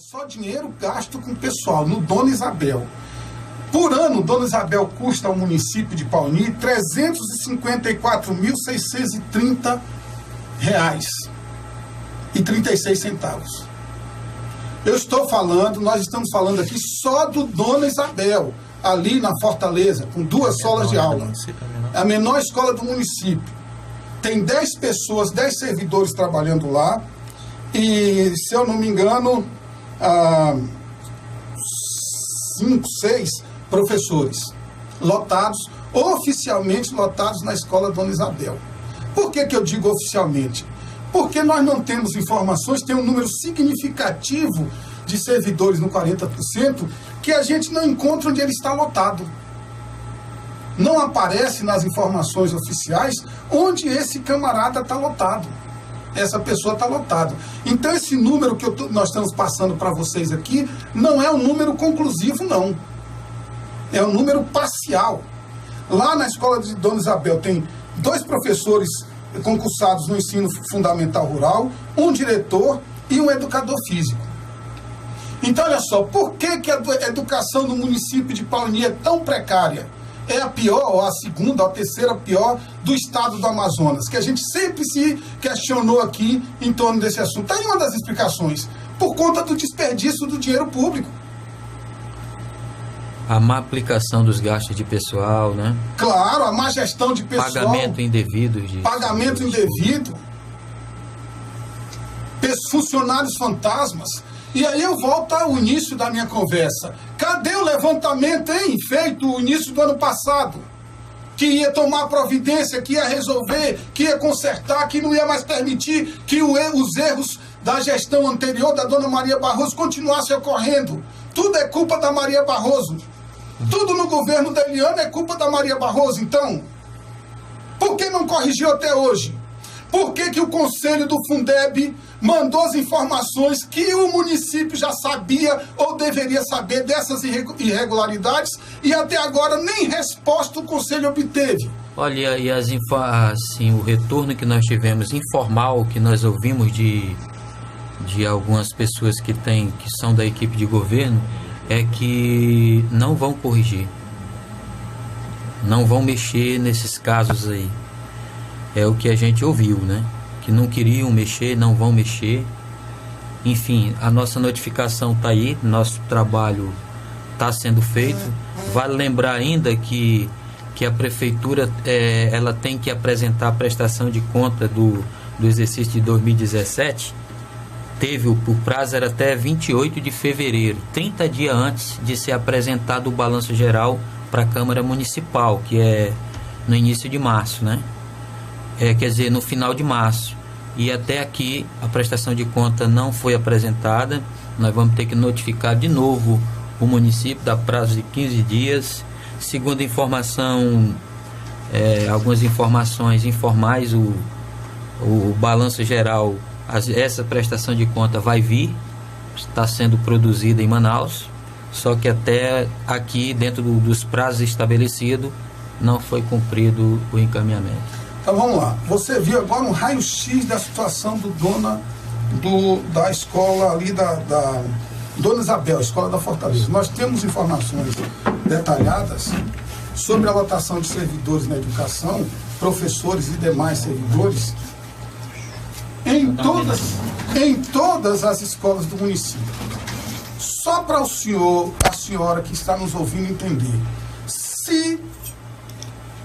só dinheiro gasto com o pessoal, no Dona Isabel. Por ano, Dona Isabel custa ao município de Pauni R$ 354.630,36. Eu estou falando, nós estamos falando aqui só do Dona Isabel, ali na Fortaleza, com 2 salas de aula. É a menor escola do município. Tem 10 pessoas, 10 servidores trabalhando lá. E, se eu não me engano, 5, 6 professores lotados, oficialmente lotados na escola Dona Isabel. Por que eu digo oficialmente? Porque nós não temos informações, tem um número significativo de servidores no 40%, que a gente não encontra onde ele está lotado. Não aparece nas informações oficiais onde esse camarada está lotado. Essa pessoa está lotada. Então esse número que nós estamos passando para vocês aqui não é um número conclusivo, não. É um número parcial. Lá na escola de Dona Isabel tem 2 professores concursados no ensino fundamental rural, um diretor e um educador físico. Então olha só, por que a educação no município de Pauni é tão precária? É a pior, ou a segunda, ou a terceira pior do estado do Amazonas, que a gente sempre se questionou aqui em torno desse assunto. Está aí uma das explicações, por conta do desperdício do dinheiro público. A má aplicação dos gastos de pessoal, né? Claro, a má gestão de pessoal. Pagamento indevido. Pagamento indevido. Funcionários fantasmas. E aí eu volto ao início da minha conversa. Cadê o levantamento, hein? Feito no início do ano passado. Que ia tomar providência, que ia resolver, que ia consertar, que não ia mais permitir que os erros da gestão anterior da dona Maria Barroso continuassem ocorrendo. Tudo é culpa da Maria Barroso. Tudo no governo da Eliana é culpa da Maria Barroso. Então, por que não corrigiu até hoje? Por que o Conselho do Fundeb mandou as informações que o município já sabia ou deveria saber dessas irregularidades e até agora nem resposta o Conselho obteve? Olha, e assim, o retorno que nós tivemos informal, que nós ouvimos de algumas pessoas que são da equipe de governo, é que não vão corrigir. Não vão mexer nesses casos aí. É o que a gente ouviu, né? Que não queriam mexer, não vão mexer. Enfim, a nossa notificação está aí, nosso trabalho está sendo feito. Vale lembrar ainda que a prefeitura ela tem que apresentar a prestação de conta do exercício de 2017. O prazo era até 28 de fevereiro, 30 dias antes de ser apresentado o balanço geral para a Câmara Municipal, que é no início de março, né? Quer dizer, no final de março. E até aqui a prestação de conta não foi apresentada. Nós vamos ter que notificar de novo o município, dá prazo de 15 dias. Segundo informação, algumas informações informais, o balanço geral, essa prestação de conta vai vir, está sendo produzida em Manaus, só que até aqui, dentro dos prazos estabelecidos, não foi cumprido o encaminhamento. Então vamos lá, você viu agora um raio-x da situação da escola ali da Dona Isabel, escola da Fortaleza. Nós temos informações detalhadas sobre a lotação de servidores na educação, professores e demais servidores, em todas as escolas do município. Só para a senhora que está nos ouvindo entender, se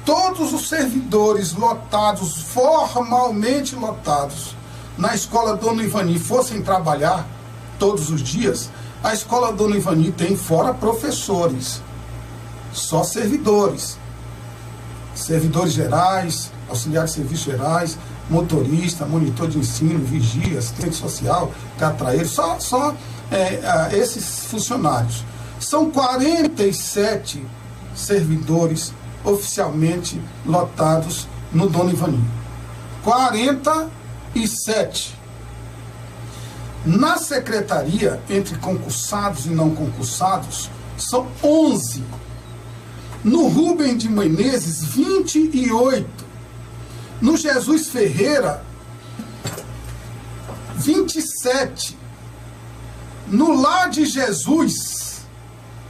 todos os servidores lotados, formalmente lotados, na escola Dona Ivani fossem trabalhar todos os dias, a escola Dona Ivani tem fora professores, só servidores. Servidores gerais, auxiliares de serviços gerais, motorista, monitor de ensino, vigia, assistente social, catraeiro, só esses funcionários. São 47 servidores oficialmente lotados no Dona Ivani. 47. Na secretaria, entre concursados e não concursados, são 11. No Rubem de Menezes, 28. No Jesus Ferreira, 27. No Lar de Jesus,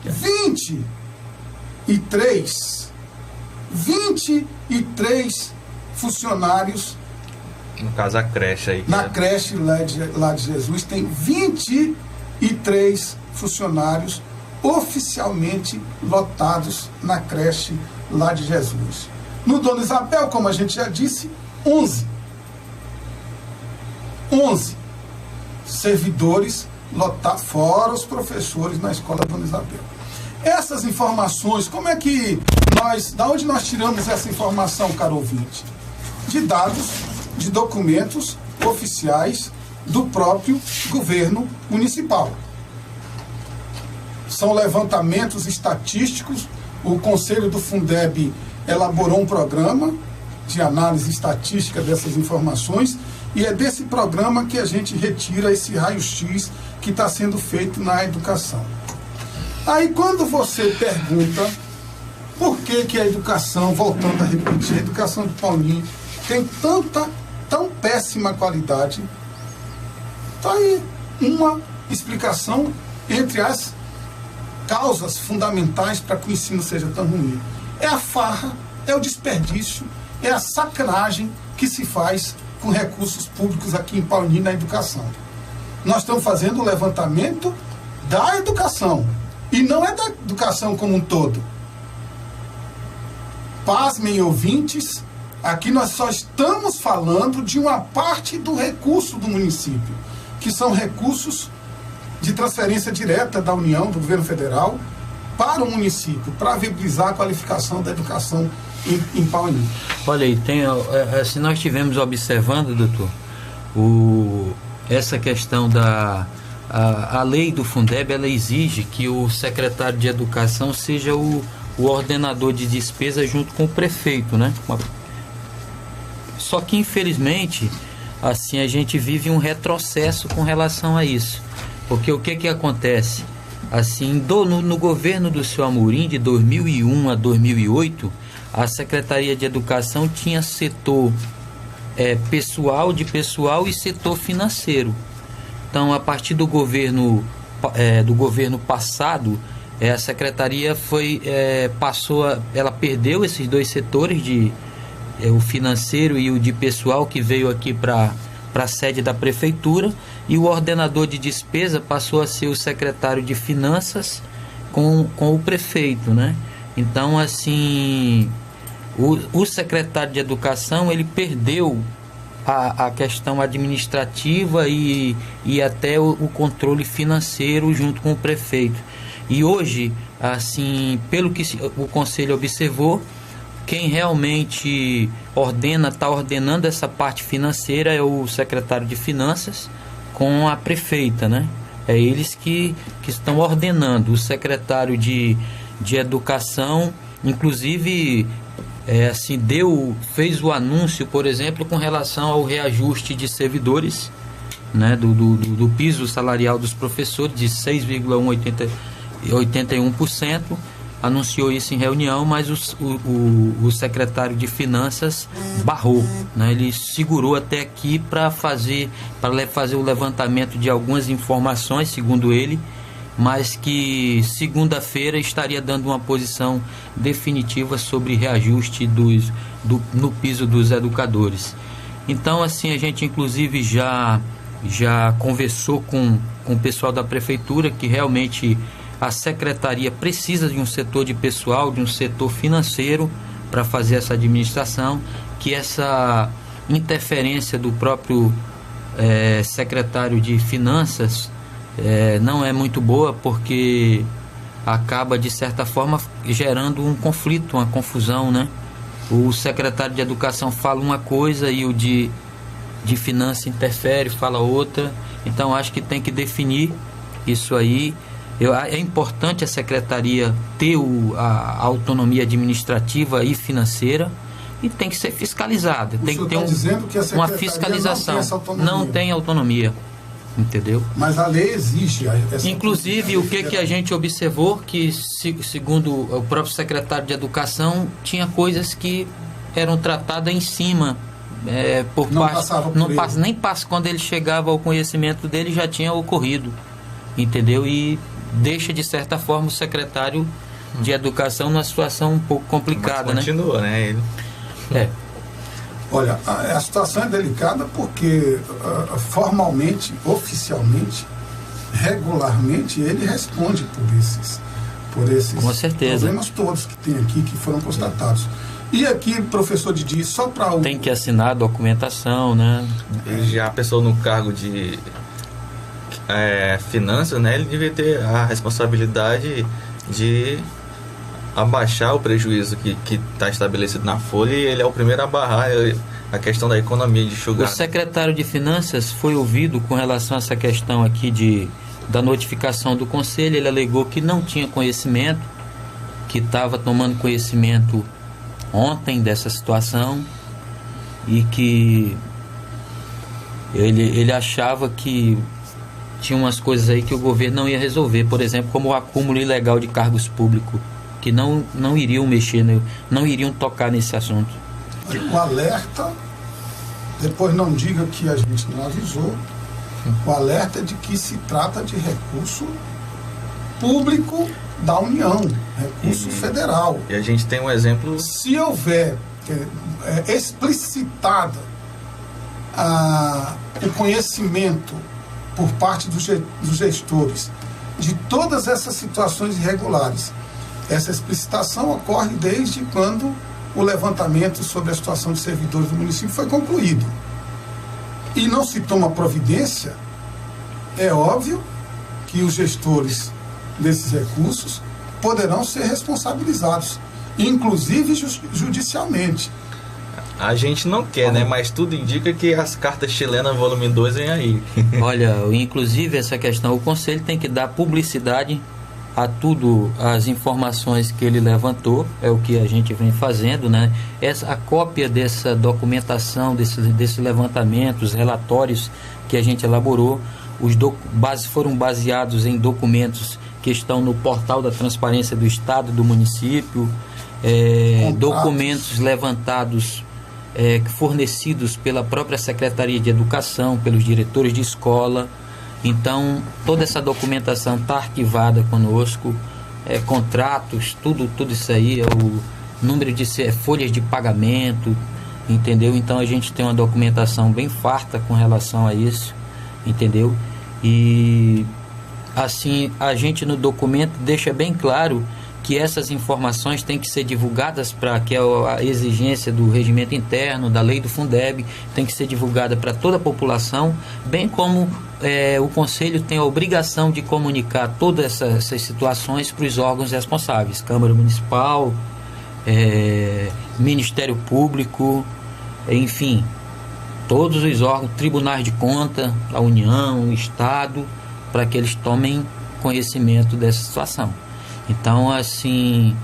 23 funcionários. No caso, a creche aí. Na creche lá de Jesus tem 23 funcionários oficialmente lotados na creche lá de Jesus. No Dona Isabel, como a gente já disse, 11 servidores lotados, fora os professores na escola Dona Isabel. Essas informações, como é que da onde nós tiramos essa informação, caro ouvinte? De dados, de documentos oficiais do próprio governo municipal. São levantamentos estatísticos. O Conselho do Fundeb elaborou um programa de análise estatística dessas informações, e é desse programa que a gente retira esse raio-x que está sendo feito na educação. Aí quando você pergunta por que a educação, voltando a repetir, a educação de Paulinho tem tão péssima qualidade, está aí uma explicação entre as causas fundamentais para que o ensino seja tão ruim. É a farra, é o desperdício, é a sacanagem que se faz com recursos públicos aqui em Paulinho na educação. Nós estamos fazendo o levantamento da educação, e não é da educação como um todo. Pasmem, ouvintes, aqui nós só estamos falando de uma parte do recurso do município, que são recursos de transferência direta da União, do governo federal, para o município, para viabilizar a qualificação da educação em Paulinho. Olha aí, se nós estivermos observando, doutor, essa questão a lei do Fundeb, ela exige que o secretário de Educação seja o ordenador de despesa junto com o prefeito, né? Só que, infelizmente, assim, a gente vive um retrocesso com relação a isso. Porque o que acontece? Assim, no governo do seu Amorim, de 2001 a 2008, a Secretaria de Educação tinha setor pessoal e setor financeiro. Então, a partir do governo passado, a Secretaria ela perdeu esses dois setores, o financeiro e o de pessoal, que veio aqui para a sede da prefeitura, e o ordenador de despesa passou a ser o secretário de finanças com o prefeito, né? Então, assim, o secretário de educação, ele perdeu a questão administrativa e até o controle financeiro junto com o prefeito. E hoje, assim, pelo que o conselho observou, quem realmente está ordenando essa parte financeira é o secretário de finanças com a prefeita, né? É eles que estão ordenando. O secretário de educação, inclusive, fez o anúncio, por exemplo, com relação ao reajuste de servidores, né, do piso salarial dos professores de 6,81%. Anunciou isso em reunião, mas o secretário de Finanças barrou, né? Ele segurou até aqui para fazer o levantamento de algumas informações, segundo ele, mas que segunda-feira estaria dando uma posição definitiva sobre reajuste no piso dos educadores. Então, assim, a gente inclusive já conversou com o pessoal da prefeitura que realmente a secretaria precisa de um setor de pessoal, de um setor financeiro para fazer essa administração, que essa interferência do próprio secretário de finanças não é muito boa, porque acaba, de certa forma, gerando um conflito, uma confusão, né? O secretário de educação fala uma coisa e o de finanças interfere, fala outra. Então, acho que tem que definir isso aí. É importante a secretaria ter a autonomia administrativa e financeira, e tem que ser fiscalizada. Tem que ter uma fiscalização. Não tem autonomia, entendeu? Mas a lei exige essa. Inclusive, o que a gente observou, que segundo o próprio secretário de Educação, tinha coisas que eram tratadas em cima, quando ele quando ele chegava ao conhecimento dele, já tinha ocorrido. entendeu? E deixa, de certa forma, o secretário de Educação numa situação um pouco complicada, mas continua, né? Ele... Olha, a situação é delicada porque formalmente, oficialmente, regularmente, ele responde por esses Com certeza. problemas todos que tem aqui, que foram constatados. E aqui, professor Didi, só para o... Tem que assinar a documentação, né? E já a pessoa no cargo de finanças, né? Ele devia ter a responsabilidade de abaixar o prejuízo que está estabelecido na folha, e ele é o primeiro a barrar a questão da economia de enxugar. O secretário de Finanças foi ouvido com relação a essa questão aqui da notificação do Conselho. Ele alegou que não tinha conhecimento, que estava tomando conhecimento ontem dessa situação e que ele achava que tinha umas coisas aí que o governo não ia resolver, por exemplo, como o acúmulo ilegal de cargos públicos, que não iriam mexer, não iriam tocar nesse assunto. O alerta, depois não diga que a gente não avisou, o alerta é de que se trata de recurso público da União, recurso federal. E a gente tem um exemplo... Se houver explicitado o conhecimento por parte dos gestores de todas essas situações irregulares, essa explicitação ocorre desde quando o levantamento sobre a situação de servidores do município foi concluído. E não se toma providência, é óbvio que os gestores desses recursos poderão ser responsabilizados, inclusive judicialmente. A gente não quer, né? Mas tudo indica que as cartas chilenas volume 2 vem aí. Olha, inclusive essa questão, o Conselho tem que dar publicidade a tudo, as informações que ele levantou, é o que a gente vem fazendo, né? A cópia dessa documentação, desse levantamento, os relatórios que a gente elaborou, foram baseados em documentos que estão no portal da transparência do Estado, do município, documentos levantados, fornecidos pela própria Secretaria de Educação, pelos diretores de escola. Então, toda essa documentação está arquivada conosco, contratos, tudo isso aí, o número de folhas de pagamento, entendeu? Então, a gente tem uma documentação bem farta com relação a isso, entendeu? E, assim, a gente no documento deixa bem claro que essas informações têm que ser divulgadas que é a exigência do regimento interno, da lei do Fundeb, tem que ser divulgada para toda a população, bem como o Conselho tem a obrigação de comunicar todas essas situações para os órgãos responsáveis, Câmara Municipal, Ministério Público, enfim, todos os órgãos, tribunais de conta, a União, o Estado, para que eles tomem conhecimento dessa situação. Então, assim,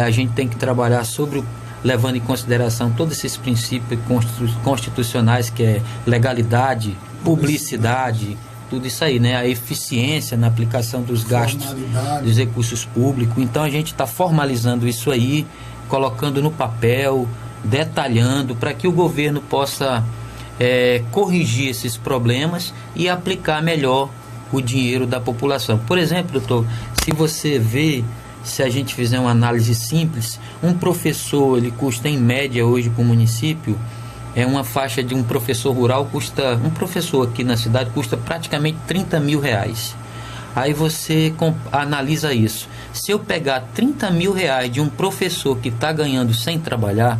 a gente tem que trabalhar levando em consideração todos esses princípios constitucionais, que é legalidade, publicidade, tudo isso aí, né? A eficiência na aplicação dos gastos dos recursos públicos. Então, a gente está formalizando isso aí, colocando no papel, detalhando, para que o governo possa corrigir esses problemas e aplicar melhor o dinheiro da população. Por exemplo, doutor, se você vê, se a gente fizer uma análise simples, um professor, ele custa em média hoje para o município, uma faixa de um professor rural um professor aqui na cidade custa praticamente 30 mil reais. Aí você analisa isso. Se eu pegar 30 mil reais de um professor que está ganhando sem trabalhar,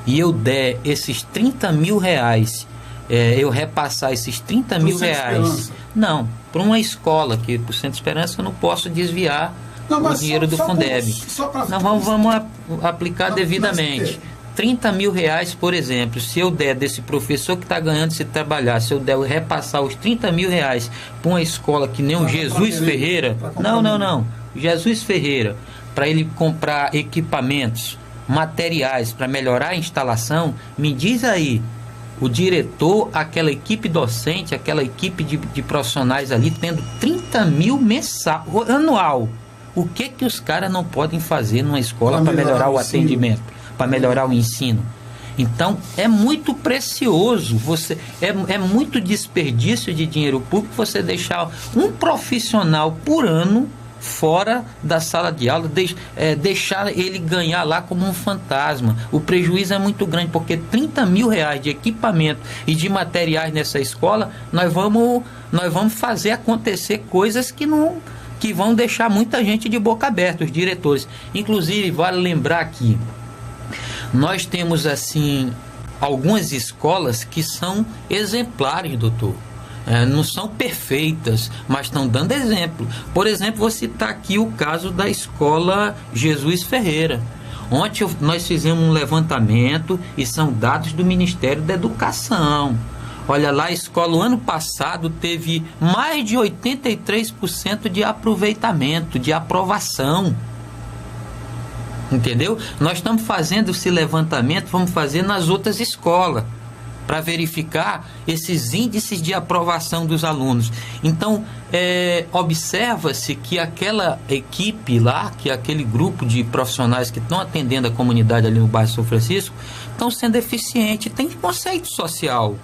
e eu der esses 30 mil reais, eu repassar esses 30 mil reais, não, para uma escola, que por Centro Esperança eu não posso desviar o dinheiro do Fundeb. Não, vamos aplicar devidamente. 30 mil reais, por exemplo, se eu der desse professor que está ganhando se trabalhar, se eu der repassar os 30 mil reais para uma escola que nem o Jesus Ferreira, não, Jesus Ferreira, para ele comprar equipamentos, materiais para melhorar a instalação, me diz aí, o diretor, aquela equipe docente, aquela equipe de profissionais ali, tendo 30 mil anual, o que os caras não podem fazer numa escola para melhorar o atendimento, para melhorar o ensino? Então, é muito precioso, é muito desperdício de dinheiro público você deixar um profissional por ano fora da sala de aula, deixar ele ganhar lá como um fantasma. O prejuízo é muito grande, porque 30 mil reais de equipamento e de materiais nessa escola, nós vamos fazer acontecer coisas que vão deixar muita gente de boca aberta, os diretores. Inclusive, vale lembrar que nós temos, assim, algumas escolas que são exemplares, doutor. Não são perfeitas, mas estão dando exemplo. Por exemplo, vou citar aqui o caso da escola Jesus Ferreira. Ontem nós fizemos um levantamento e são dados do Ministério da Educação. Olha lá, a escola, o ano passado, teve mais de 83% de aproveitamento, de aprovação. Entendeu? Nós estamos fazendo esse levantamento, vamos fazer nas outras escolas, para verificar esses índices de aprovação dos alunos. Então, observa-se que aquela equipe lá, que aquele grupo de profissionais que estão atendendo a comunidade ali no bairro São Francisco, estão sendo eficientes. Tem conceito social.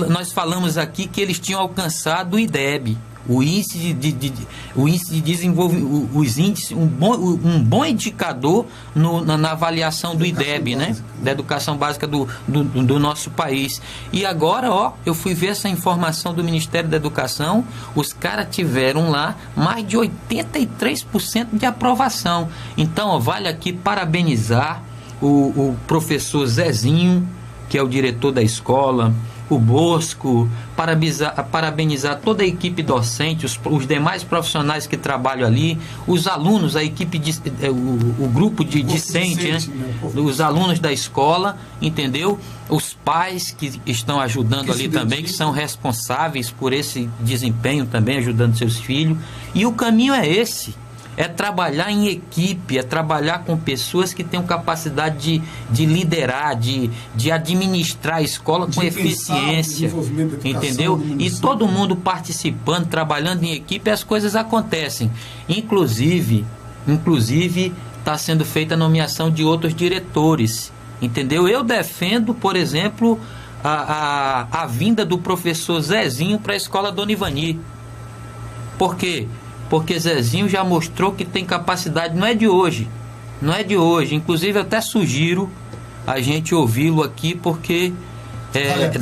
Nós falamos aqui que eles tinham alcançado o IDEB, o índice de desenvolvimento, um bom indicador na avaliação do IDEB, né? Da educação básica do nosso país. E agora, eu fui ver essa informação do Ministério da Educação, os caras tiveram lá mais de 83% de aprovação. Então, vale aqui parabenizar o professor Zezinho, que é o diretor da escola, o Bosco, parabenizar toda a equipe docente, os demais profissionais que trabalham ali, os alunos, a equipe, o grupo de discente, né? Os alunos da escola, entendeu? Os pais que estão ajudando ali também, que são responsáveis por esse desempenho também, ajudando seus filhos. E o caminho é esse. É trabalhar em equipe, é trabalhar com pessoas que tenham capacidade de liderar, de administrar a escola com eficiência, entendeu? E todo mundo participando, trabalhando em equipe, as coisas acontecem. Inclusive está sendo feita a nomeação de outros diretores, entendeu? Eu defendo, por exemplo, a vinda do professor Zezinho para a escola Dona Ivani. Por quê? Porque Zezinho já mostrou que tem capacidade, não é de hoje. Inclusive, eu até sugiro a gente ouvi-lo aqui, porque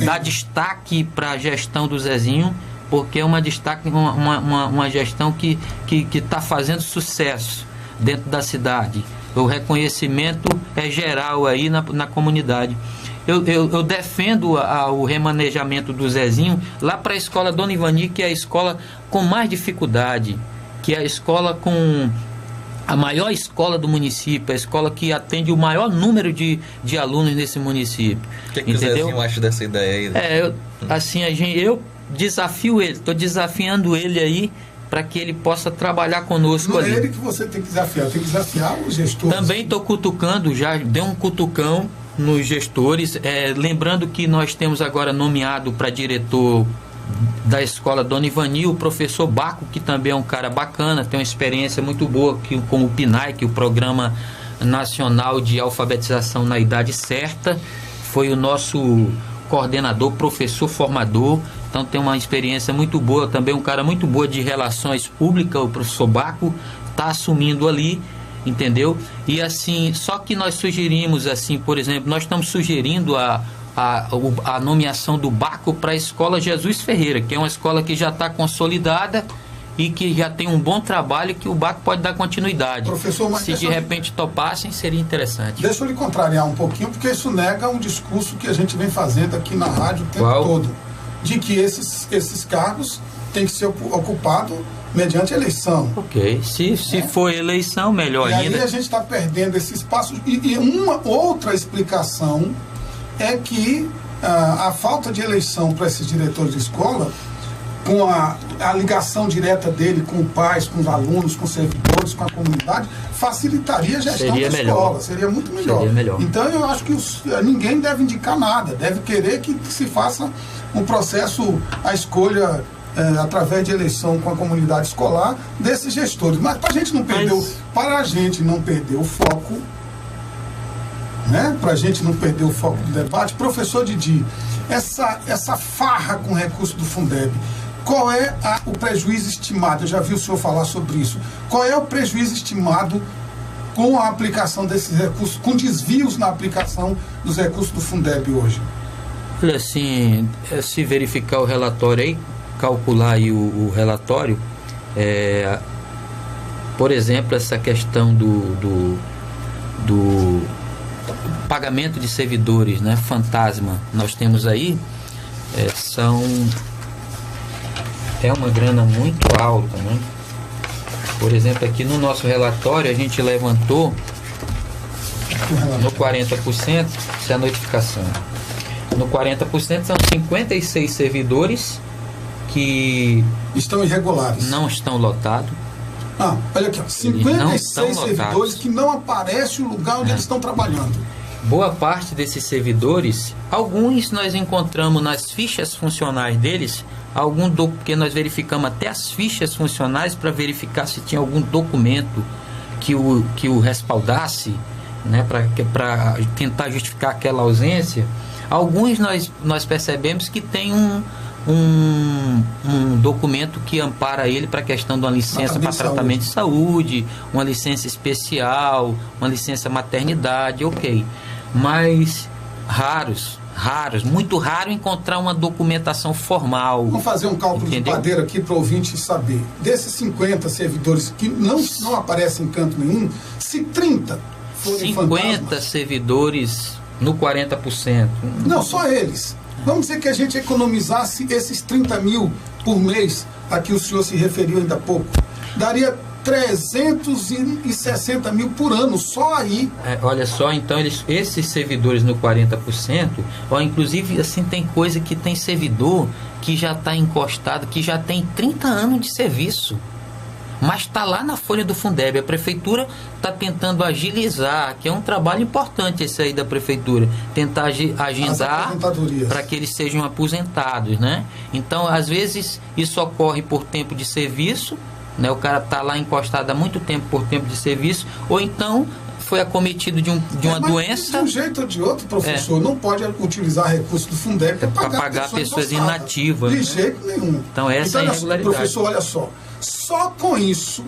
dá destaque para a gestão do Zezinho, porque é uma gestão que está fazendo sucesso dentro da cidade. O reconhecimento é geral aí na comunidade. Eu defendo o remanejamento do Zezinho lá para a escola Dona Ivani, que é a escola com mais dificuldade, que é a escola com a maior escola do município, a escola que atende o maior número de alunos nesse município. O que o Zezinho acha dessa ideia aí? Eu desafio ele, estou desafiando ele aí para que ele possa trabalhar conosco ali. Não é ele que você tem que desafiar os gestores. Também estou cutucando, já dei um cutucão nos gestores, lembrando que nós temos agora nomeado para diretor da escola Dona Ivani o professor Baco, que também é um cara bacana, tem uma experiência muito boa com o PNAE, que é o Programa Nacional de Alfabetização na Idade Certa, foi o nosso coordenador, professor formador, então tem uma experiência muito boa, também um cara muito boa de relações públicas, o professor Baco está assumindo ali, entendeu? E assim, só que nós sugerimos, assim, por exemplo, nós estamos sugerindo a nomeação do Baco para a escola Jesus Ferreira, que é uma escola que já está consolidada e que já tem um bom trabalho, que o Baco pode dar continuidade. Professor, mas se de repente topassem, seria interessante. Deixa eu lhe contrariar um pouquinho, porque isso nega um discurso que a gente vem fazendo aqui na rádio o tempo todo, de que esses cargos têm que ser ocupados mediante eleição. Ok, se for eleição, melhor e ainda. E aí a gente está perdendo esse espaço. E uma outra explicação é que a falta de eleição para esses diretores de escola, com a ligação direta dele com os pais, com os alunos, com os servidores, com a comunidade, facilitaria a gestão da escola, seria muito melhor. Então eu acho que ninguém deve indicar nada, deve querer que se faça um processo, a escolha através de eleição com a comunidade escolar desses gestores. Mas para a gente não perder o foco, né? Para a gente não perder o foco do debate. Professor Didi, essa farra com recurso do Fundeb, qual é o prejuízo estimado? Eu já vi o senhor falar sobre isso. Qual é o prejuízo estimado com a aplicação desses recursos, com desvios na aplicação dos recursos do Fundeb hoje? Olha, assim, se verificar o relatório aí, calcular aí o relatório, por exemplo, essa questão do pagamento de servidores, né, fantasma, nós temos aí, é uma grana muito alta, né? Por exemplo, aqui no nosso relatório a gente levantou no 40%, essa é a notificação. No 40% são 56 servidores que estão irregulares. Não estão lotados. Olha aqui, ó, 56 servidores que não aparece o lugar onde eles estão trabalhando. Boa parte desses servidores, alguns nós encontramos nas fichas funcionais deles, porque nós verificamos até as fichas funcionais para verificar se tinha algum documento que o respaldasse, né, para tentar justificar aquela ausência. Alguns nós percebemos que tem um documento que ampara ele para a questão de uma licença para tratamento de saúde, uma licença especial, uma licença maternidade, ok. Mas muito raro encontrar uma documentação formal. Vamos fazer um cálculo, entendeu? De padeiro aqui para o ouvinte saber. Desses 50 servidores que não aparecem em canto nenhum, se 30 forem 50 fantasmas, servidores no 40%. Não, só eles. Vamos dizer que a gente economizasse esses 30 mil por mês, a que o senhor se referiu ainda há pouco. Daria 360 mil por ano, só aí. Olha só, então esses servidores no 40%, inclusive assim, tem coisa que tem servidor que já está encostado, que já tem 30 anos de serviço, mas está lá na folha do Fundeb. A prefeitura está tentando agilizar, que é um trabalho importante esse aí da prefeitura, tentar agendar para que eles sejam aposentados, né? Então, às vezes, isso ocorre por tempo de serviço, né? O cara está lá encostado há muito tempo por tempo de serviço, ou então foi acometido de uma doença. De um jeito ou de outro, professor, não pode utilizar recursos do Fundeb para pagar pessoas inativas. De né? jeito nenhum. Então, essa é a irregularidade. Professor, olha só com isso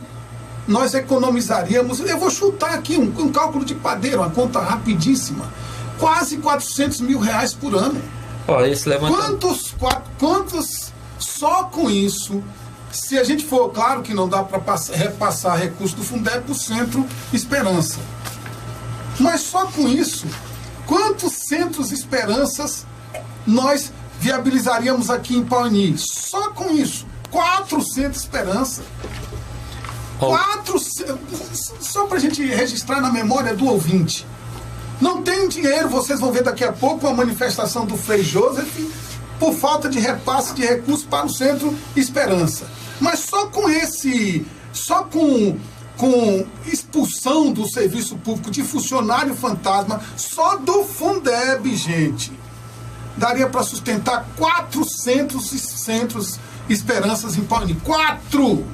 nós economizaríamos, eu vou chutar aqui um cálculo de padeiro, uma conta rapidíssima, quase 400 mil reais por ano. Esse levantamento... Quantos só com isso, se a gente for, claro que não dá para repassar recursos do Fundeb para o Centro Esperança, mas só com isso, quantos centros Esperanças nós viabilizaríamos aqui em Pauni? Só com isso, 400 Esperança. 400, só para a gente registrar na memória do ouvinte. Não tem dinheiro, vocês vão ver daqui a pouco a manifestação do Frei Joseph por falta de repasse de recursos para o Centro Esperança. Mas só com expulsão do serviço público de funcionário fantasma, só do Fundeb, gente, daria para sustentar 400 centros Esperanças em Pauni. 4!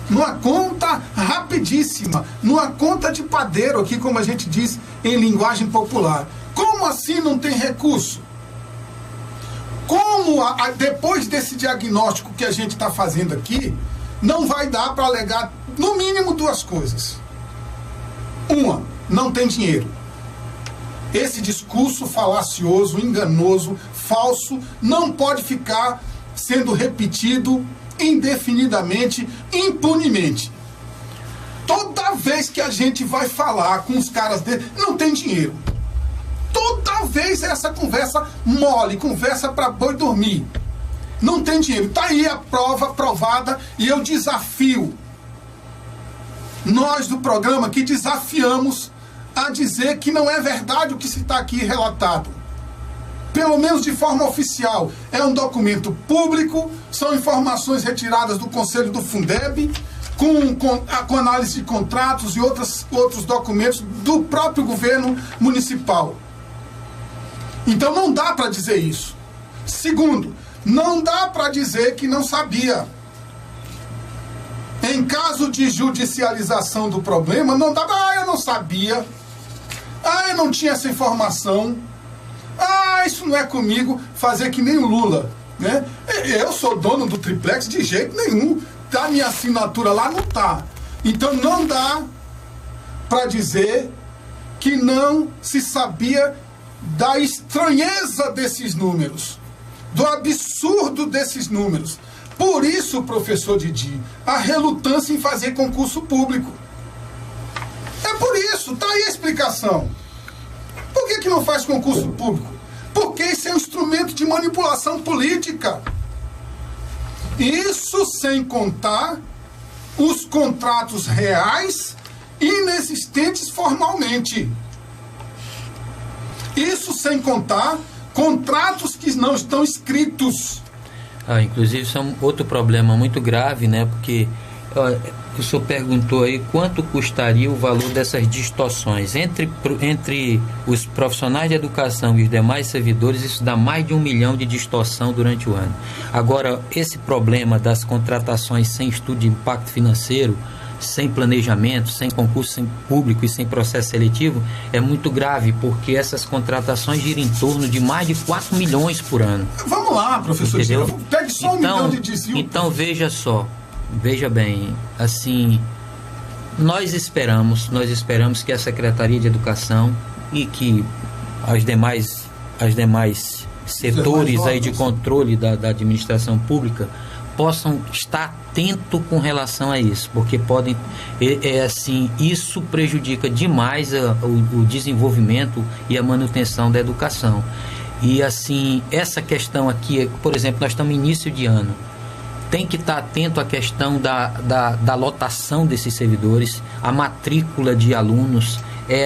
Numa conta rapidíssima, numa conta de padeiro aqui, como a gente diz em linguagem popular. Como assim não tem recurso? Como depois desse diagnóstico que a gente está fazendo aqui, não vai dar para alegar no mínimo duas coisas. Uma, não tem dinheiro. Esse discurso falacioso, enganoso, falso, não pode ficar sendo repetido indefinidamente, impunemente. Toda vez que a gente vai falar com os caras dele, não tem dinheiro. Toda vez essa conversa mole, conversa para boi dormir. Não tem dinheiro. Está aí a prova aprovada e eu desafio. Nós do programa que desafiamos a dizer que não é verdade o que se está aqui relatado. Pelo menos de forma oficial. É um documento público, são informações retiradas do Conselho do Fundeb, com análise de contratos e outros documentos do próprio governo municipal. Então não dá para dizer isso. Segundo, não dá para dizer que não sabia. Em caso de judicialização do problema, não dá, eu não sabia. Ah, eu não tinha essa informação. Ah, isso não é comigo. Fazer que nem o Lula, né? Eu sou dono do triplex de jeito nenhum. Tá minha assinatura lá, não tá. Então não dá para dizer que não se sabia da estranheza desses números, do absurdo desses números. Por isso, professor Didi, a relutância em fazer concurso público. É por isso, tá aí a explicação. Por que não faz concurso público? Porque isso é um instrumento de manipulação política. Isso sem contar os contratos reais inexistentes formalmente. Isso sem contar contratos que não estão escritos. Inclusive, isso é outro problema muito grave, né? Porque o senhor perguntou aí quanto custaria o valor dessas distorções. Entre os profissionais de educação e os demais servidores, isso dá mais de 1 milhão de distorção durante o ano. Agora, esse problema das contratações sem estudo de impacto financeiro, sem planejamento, sem concurso público e sem processo seletivo, é muito grave, porque essas contratações giram em torno de mais de 4 milhões por ano. Vamos lá, professor. Entendeu? Pegue só 1 milhão de desvio. Então, veja bem, assim, nós esperamos que a Secretaria de Educação e que as demais setores aí de controle da administração pública possam estar atento com relação a isso, porque assim, isso prejudica demais o desenvolvimento e a manutenção da educação. E assim, essa questão aqui, por exemplo, nós estamos no início de ano, tem que estar atento à questão da lotação desses servidores, a matrícula de alunos,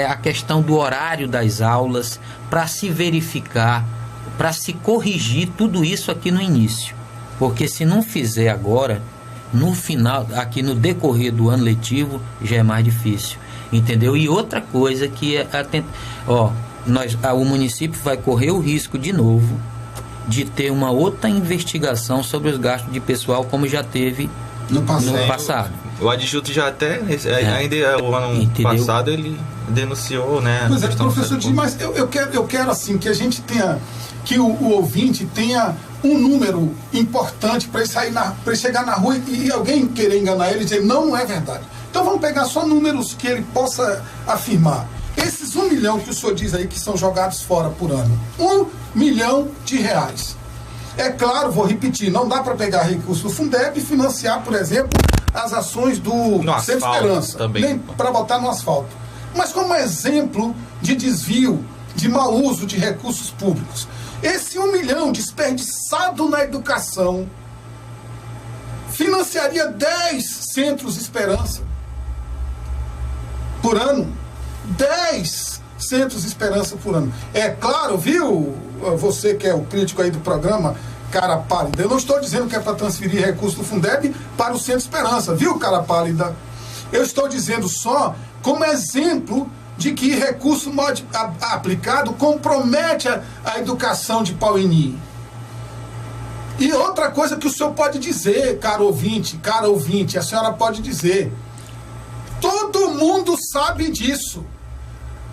a questão do horário das aulas, para se verificar, para se corrigir tudo isso aqui no início. Porque se não fizer agora, no final, aqui no decorrer do ano letivo, já é mais difícil, entendeu? E outra coisa que o município vai correr o risco de novo de ter uma outra investigação sobre os gastos de pessoal, como já teve no passado. O adjunto já até, ainda o ano passado, ele denunciou, né? Pois é, professor Di, mas eu quero assim, que a gente tenha, que o ouvinte tenha um número importante para ele chegar na rua e alguém querer enganar ele e dizer, não é verdade. Então vamos pegar só números que ele possa afirmar. Esses 1 milhão que o senhor diz aí que são jogados fora por ano, 1 milhão de reais. É claro, vou repetir, não dá para pegar recurso do Fundeb e financiar, por exemplo, as ações do Centro Esperança, também, nem para botar no asfalto. Mas como exemplo de desvio, de mau uso de recursos públicos, esse 1 milhão desperdiçado na educação financiaria 10 Centros Esperança por ano. 10 Centros Esperança por ano. É claro, viu, você que é o crítico aí do programa, cara pálida, eu não estou dizendo que é para transferir recursos do Fundeb para o Centro Esperança, viu, cara pálida? Eu estou dizendo só como exemplo de que recurso aplicado compromete a educação de Pauini. E outra coisa que o senhor pode dizer, cara ouvinte, a senhora pode dizer, todo mundo sabe disso,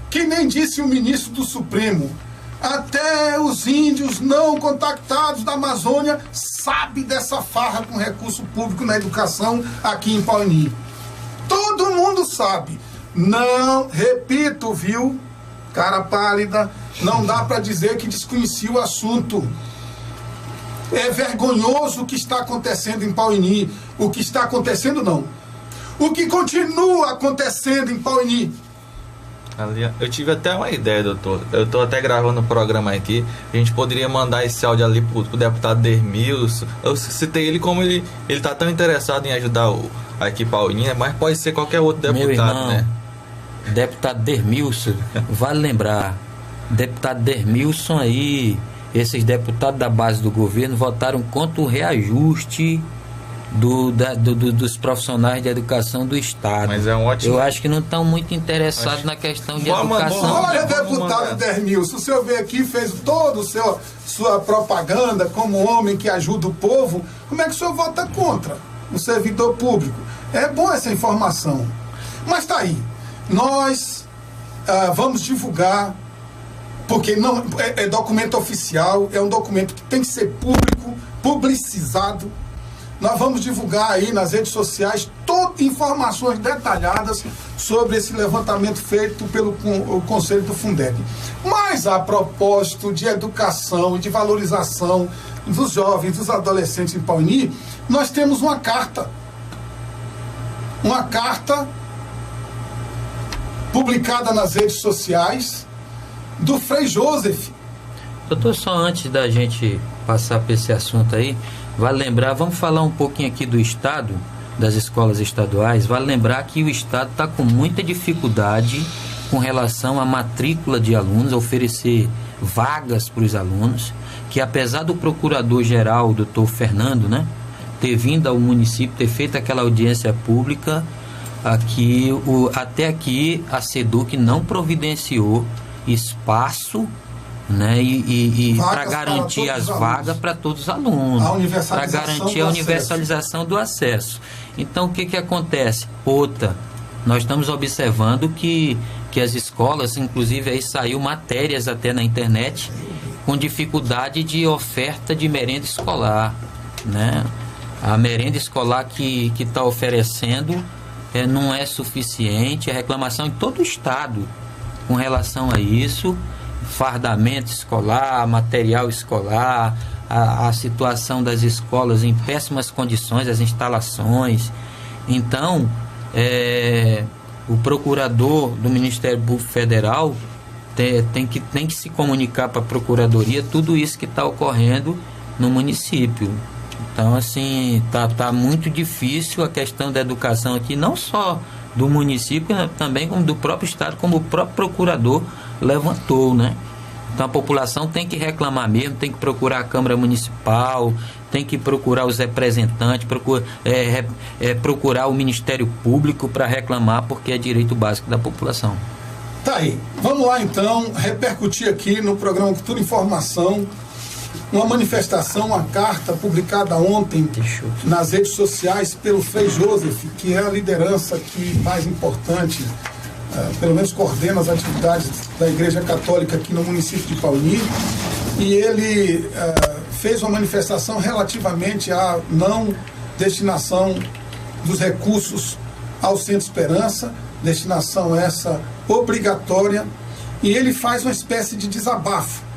que nem disse o ministro do Supremo, até os índios não contactados da Amazônia sabem dessa farra com recurso público na educação aqui em Pauini. Todo mundo sabe. Não, repito, viu, cara pálida, não dá para dizer que desconhecia o assunto. É vergonhoso o que está acontecendo em Pauini. O que está acontecendo, não. O que continua acontecendo em Pauini. Eu tive até uma ideia, doutor. Eu estou até gravando o programa aqui. A gente poderia mandar esse áudio ali pro deputado Dermilson. Eu citei ele como ele está tão interessado em ajudar aqui Paulinha, mas pode ser qualquer outro deputado, meu irmão, né? Deputado Dermilson, vale lembrar, deputado Dermilson aí, esses deputados da base do governo votaram contra o reajuste dos profissionais de educação do Estado. Mas é um ótimo. Eu acho que não estão muito interessados na questão de educação. Olha, deputado Dermilson, o senhor veio aqui, fez toda sua propaganda como homem que ajuda o povo. Como é que o senhor vota contra o servidor público? É bom essa informação. Mas tá aí. Nós vamos divulgar, porque não é documento oficial, é um documento que tem que ser público, publicizado. Nós vamos divulgar aí nas redes sociais informações detalhadas sobre esse levantamento feito pelo o Conselho do Fundeb. Mas a propósito de educação e de valorização dos jovens, dos adolescentes em Pauni, nós temos uma carta publicada nas redes sociais do Frei Joseph. Doutor, só antes da gente passar para esse assunto aí, vale lembrar, vamos falar um pouquinho aqui do Estado, das escolas estaduais. Vale lembrar que o Estado está com muita dificuldade com relação à matrícula de alunos, a oferecer vagas para os alunos, que apesar do procurador-geral, doutor Fernando, né, ter vindo ao município, ter feito aquela audiência pública, até aqui a SEDUC não providenciou espaço, né, e para garantir as vagas para todos os alunos, para garantir a universalização do acesso. Então o que acontece? Nós estamos observando que as escolas, inclusive aí saiu matérias até na internet, com dificuldade de oferta de merenda escolar, né? A merenda escolar que está oferecendo não é suficiente, a reclamação em todo o estado com relação a isso, fardamento escolar, material escolar, a situação das escolas em péssimas condições, as instalações. Então, o procurador do Ministério Público Federal tem que se comunicar para a Procuradoria tudo isso que está ocorrendo no município. Então, assim, tá muito difícil a questão da educação aqui, não só do município, também como do próprio estado, como o próprio procurador levantou, né? Então a população tem que reclamar mesmo, tem que procurar a Câmara Municipal, tem que procurar os representantes, procurar o Ministério Público para reclamar, porque é direito básico da população. Tá aí. Vamos lá então repercutir aqui no programa Cultura e Informação uma manifestação, uma carta publicada ontem nas redes sociais pelo Frei Joseph, que é a liderança que mais importante, pelo menos coordena as atividades da Igreja Católica aqui no município de Pauni, e ele fez uma manifestação relativamente à não destinação dos recursos ao Centro Esperança, destinação essa obrigatória, e ele faz uma espécie de desabafo.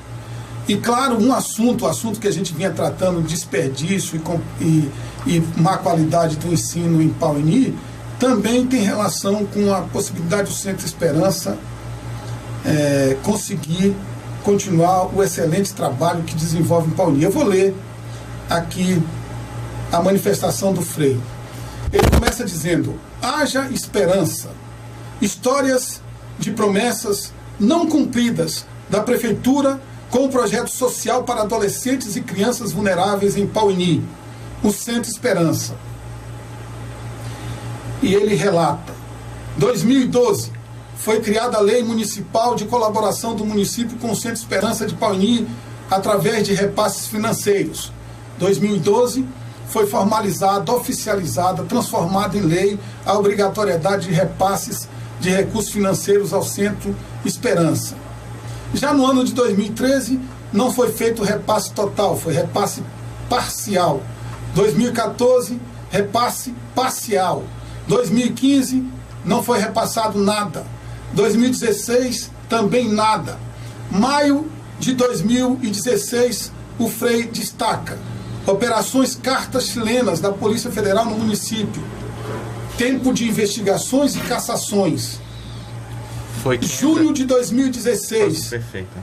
E claro, o assunto que a gente vinha tratando, desperdício e má qualidade do ensino em Pauni, também tem relação com a possibilidade do Centro Esperança conseguir continuar o excelente trabalho que desenvolve em Pauni. Eu vou ler aqui a manifestação do Frei. Ele começa dizendo: haja esperança, histórias de promessas não cumpridas da Prefeitura com o projeto social para adolescentes e crianças vulneráveis em Pauni, o Centro Esperança. E ele relata: 2012 foi criada a Lei Municipal de Colaboração do Município com o Centro Esperança de Pauni através de repasses financeiros. 2012 foi formalizada, oficializada, transformada em lei a obrigatoriedade de repasses de recursos financeiros ao Centro Esperança. Já no ano de 2013 não foi feito repasse total, foi repasse parcial. 2014, repasse parcial. 2015 não foi repassado nada. 2016 também nada. Maio de 2016, o Frei destaca: operações cartas chilenas da Polícia Federal no município. Tempo de investigações e cassações. Junho de 2016. Perfeito.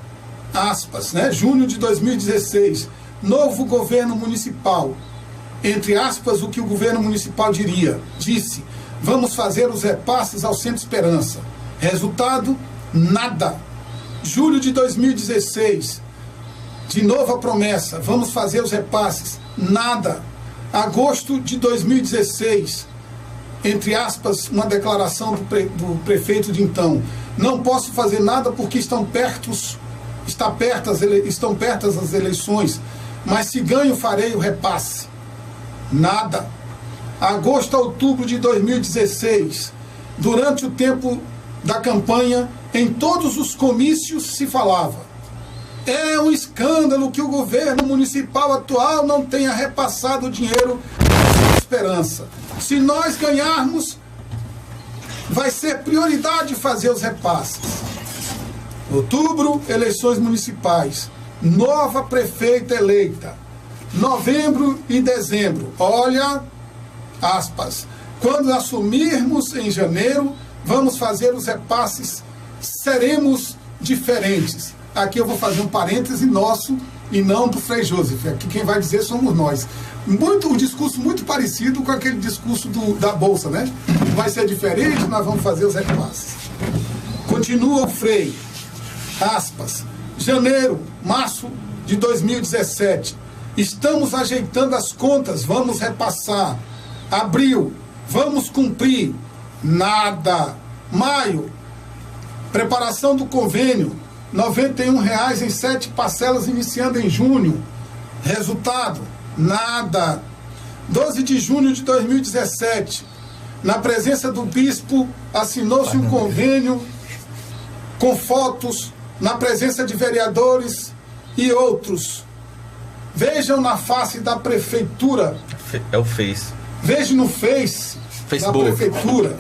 Aspas, né? Junho de 2016. Novo governo municipal. Entre aspas, o que o governo municipal disse: vamos fazer os repasses ao Centro Esperança. Resultado: nada. Julho de 2016. De novo a promessa: vamos fazer os repasses. Nada. Agosto de 2016. Entre aspas, uma declaração do prefeito de então: não posso fazer nada porque estão perto as eleições, mas se ganho farei o repasse. Nada. Agosto a outubro de 2016. Durante o tempo da campanha, em todos os comícios se falava: é um escândalo que o governo municipal atual não tenha repassado o dinheiro da Esperança. Se nós ganharmos, vai ser prioridade fazer os repasses. Outubro, eleições municipais. Nova prefeita eleita. Novembro e dezembro. Olha, aspas, quando assumirmos em janeiro, vamos fazer os repasses, seremos diferentes. Aqui eu vou fazer um parêntese nosso e não do Frei Joseph. Aqui quem vai dizer somos nós. Um discurso muito parecido com aquele discurso da Bolsa, né? Vai ser diferente, nós vamos fazer os repasses. Continua o Frei. Aspas. Janeiro, março de 2017. Estamos ajeitando as contas, vamos repassar. Abril, vamos cumprir. Nada. Maio, preparação do convênio. R$ 91,00 em 7 parcelas iniciando em junho. Resultado, nada. 12 de junho de 2017, na presença do bispo, assinou-se um convênio com fotos, na presença de vereadores e outros. Vejam na face da prefeitura. É o Face. Vejam no Face Facebook. da prefeitura.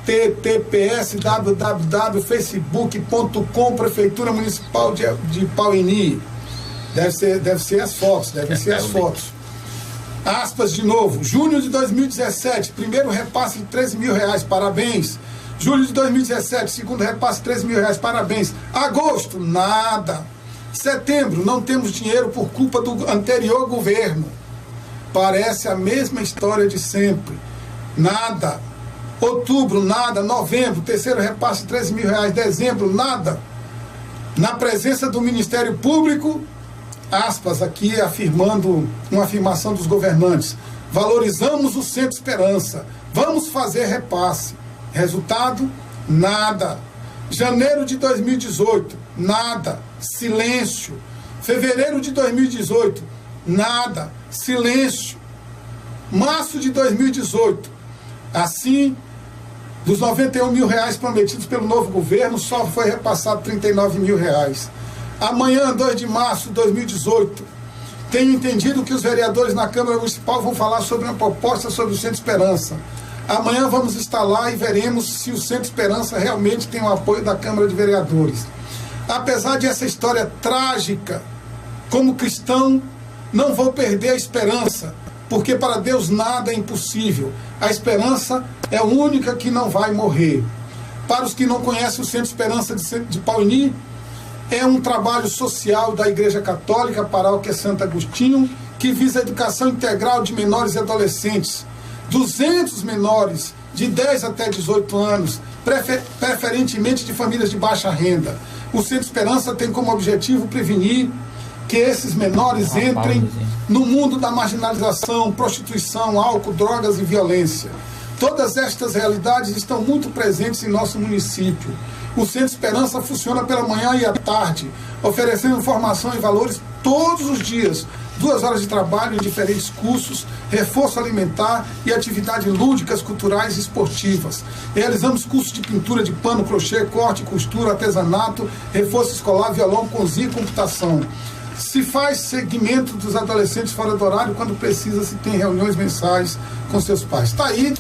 https www.facebook.com Prefeitura Municipal de Pauini. Devem ser as fotos. Aspas de novo. Junho de 2017, primeiro repasse de R$13.000, parabéns. Julho de 2017, segundo repasse de R$13.000, parabéns. Agosto, nada. Setembro, não temos dinheiro por culpa do anterior governo. Parece a mesma história de sempre. Nada. Outubro, nada. Novembro, terceiro repasse de R$13.000. Dezembro, nada. Na presença do Ministério Público, aspas aqui afirmando uma afirmação dos governantes: valorizamos o Centro Esperança, vamos fazer repasse. Resultado, nada. Janeiro de 2018, nada. Silêncio. Fevereiro de 2018, nada. Silêncio. Março de 2018, assim, dos R$91.000 prometidos pelo novo governo, só foi repassado R$39.000. Amanhã, 2 de março de 2018, tenho entendido que os vereadores na Câmara Municipal vão falar sobre uma proposta sobre o Centro Esperança. Amanhã vamos estar lá e veremos se o Centro Esperança realmente tem o apoio da Câmara de Vereadores. Apesar de essa história trágica, como cristão, não vou perder a esperança, porque para Deus nada é impossível. A esperança é a única que não vai morrer. Para os que não conhecem o Centro Esperança de Pauini, é um trabalho social da Igreja Católica, Paróquia Santo Agostinho, que visa a educação integral de menores e adolescentes. 200 menores de 10 até 18 anos, preferentemente de famílias de baixa renda. O Centro Esperança tem como objetivo prevenir que esses menores entrem no mundo da marginalização, prostituição, álcool, drogas e violência. Todas estas realidades estão muito presentes em nosso município. O Centro Esperança funciona pela manhã e à tarde, oferecendo formação e valores todos os dias, 2 horas de trabalho em diferentes cursos, reforço alimentar e atividades lúdicas, culturais e esportivas. Realizamos cursos de pintura de pano, crochê, corte, costura, artesanato, reforço escolar, violão, cozinha e computação. Se faz seguimento dos adolescentes fora do horário, quando precisa, se tem reuniões mensais com seus pais. Está aí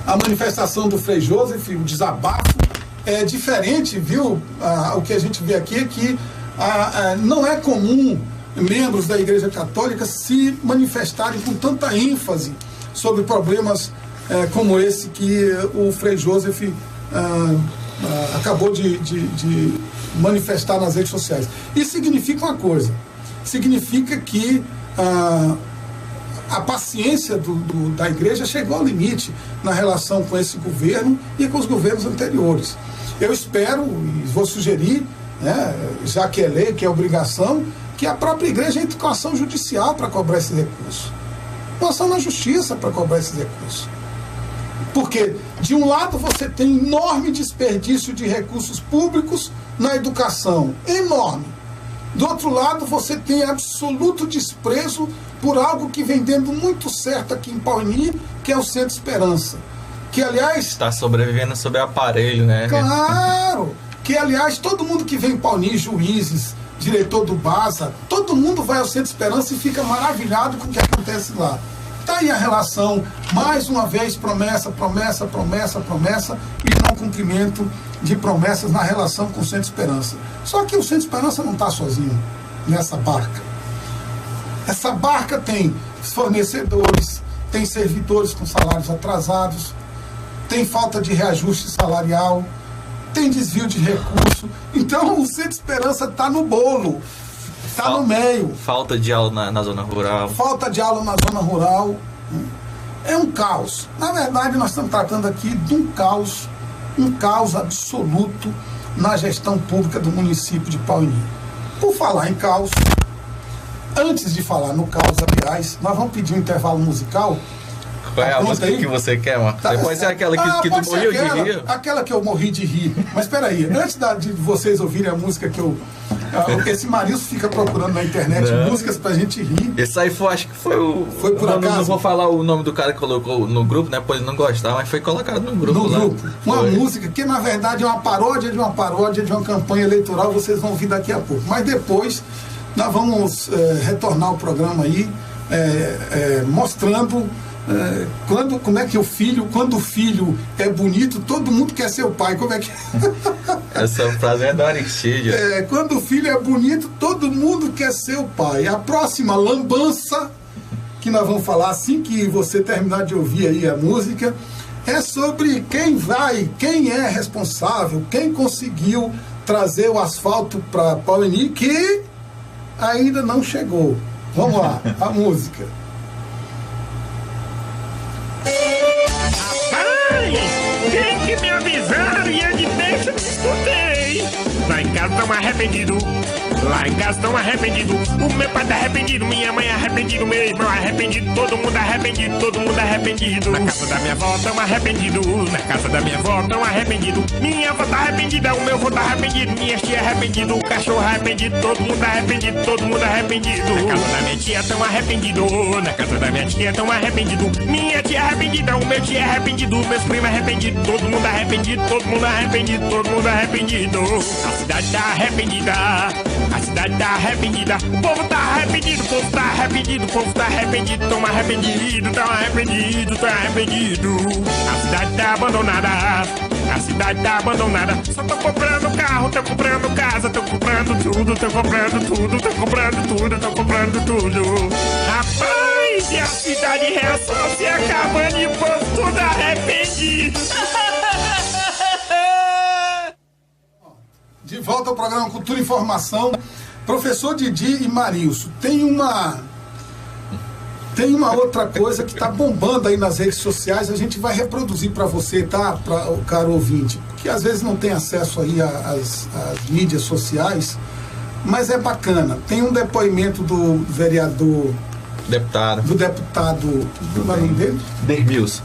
a manifestação do Frei Joseph, o desabafo. É diferente, viu? O que a gente vê aqui é que não é comum membros da Igreja Católica se manifestarem com tanta ênfase sobre problemas como esse que o Frei Joseph acabou de manifestar nas redes sociais. Isso significa uma coisa: significa que a paciência da Igreja chegou ao limite na relação com esse governo e com os governos anteriores. Eu espero e vou sugerir, né, já que é lei, que é obrigação, que a própria Igreja entre com ação judicial para cobrar esse recurso. Uma ação na justiça para cobrar esse recurso. Porque, de um lado, você tem enorme desperdício de recursos públicos na educação. Enorme. Do outro lado, você tem absoluto desprezo por algo que vem dando muito certo aqui em Pauini, que é o Centro Esperança. que aliás... Está sobrevivendo sob aparelho, né? Claro! Que aliás, todo mundo que vem em Pauni, juízes, diretor do BASA, todo mundo vai ao Centro Esperança e fica maravilhado com o que acontece lá. Está aí a relação, mais uma vez, promessa, promessa, promessa, promessa, e não cumprimento de promessas na relação com o Centro Esperança. Só que o Centro Esperança não está sozinho nessa barca. Essa barca tem fornecedores, tem servidores com salários atrasados, tem falta de reajuste salarial, tem desvio de recurso. Então o Centro Esperança está no bolo, está no meio. Falta de aula na zona rural. Falta de aula na zona rural. É um caos. Na verdade, nós estamos tratando aqui de um caos absoluto na gestão pública do município de Pauni. Por falar em caos, antes de falar no caos, aliás, nós vamos pedir um intervalo musical. Qual é a música aí que você quer, mano? Tá, pode ser aquela que tu morreu de rir? Aquela que eu morri de rir. Mas espera aí, antes de vocês ouvirem a música que eu... esse Marilson fica procurando na internet músicas pra gente rir. Esse aí acho que foi o... Foi por acaso? Não vou falar o nome do cara que colocou no grupo, né? Pois ele não gostava, mas foi colocado no grupo. No grupo. Uma música que, na verdade, é uma paródia de uma campanha eleitoral. Vocês vão ouvir daqui a pouco. Mas depois, nós vamos retornar ao programa aí, mostrando... como é que quando o filho é bonito, todo mundo quer ser o pai. Como é que... Essa frase é da Aristídia. Quando o filho é bonito, todo mundo quer ser o pai. A próxima lambança que nós vamos falar assim que você terminar de ouvir aí a música é sobre quem é responsável, quem conseguiu trazer o asfalto para Pauni, que ainda não chegou. Vamos lá, a música. Tem que me avisar e é de deixa que escutei. Lá em casa tão arrependido. Lá em casa tão arrependido. O meu pai tá arrependido, minha mãe arrependido, meu irmão arrependido, todo mundo arrependido, todo mundo arrependido. Na casa da minha avó tão arrependido. Na casa da minha avó tão arrependido. Minha avó tá arrependida, o meu avô tá arrependido, minha tia arrependido, o cachorro arrependido, todo mundo arrependido, todo mundo arrependido. Na casa da minha tia tão arrependido. Na casa da minha tia tão arrependido. Minha tia arrependida, o meu tia arrependido, meus primos arrependidos, todo mundo arrependido, todo mundo arrependido, todo mundo arrependido. A cidade tá arrependida. A cidade tá arrependida, o povo tá arrependido, o povo tá arrependido, o povo tá arrependido, tão arrependido, tão arrependido, tão arrependido. A cidade tá abandonada, a cidade tá abandonada. Só tô comprando carro, tô comprando casa, tô comprando tudo, tô comprando tudo, tô comprando tudo, tô comprando tudo. Rapaz, e a cidade real só se acabando e o povo todo arrependido. De volta ao programa Cultura e Informação. Professor Didi e Marilson, tem uma outra coisa que está bombando aí nas redes sociais. A gente vai reproduzir para você, tá, para o caro ouvinte, porque às vezes não tem acesso aí às mídias sociais, mas é bacana. Tem um depoimento do vereador... Deputado. Do deputado... Como é o nome dele?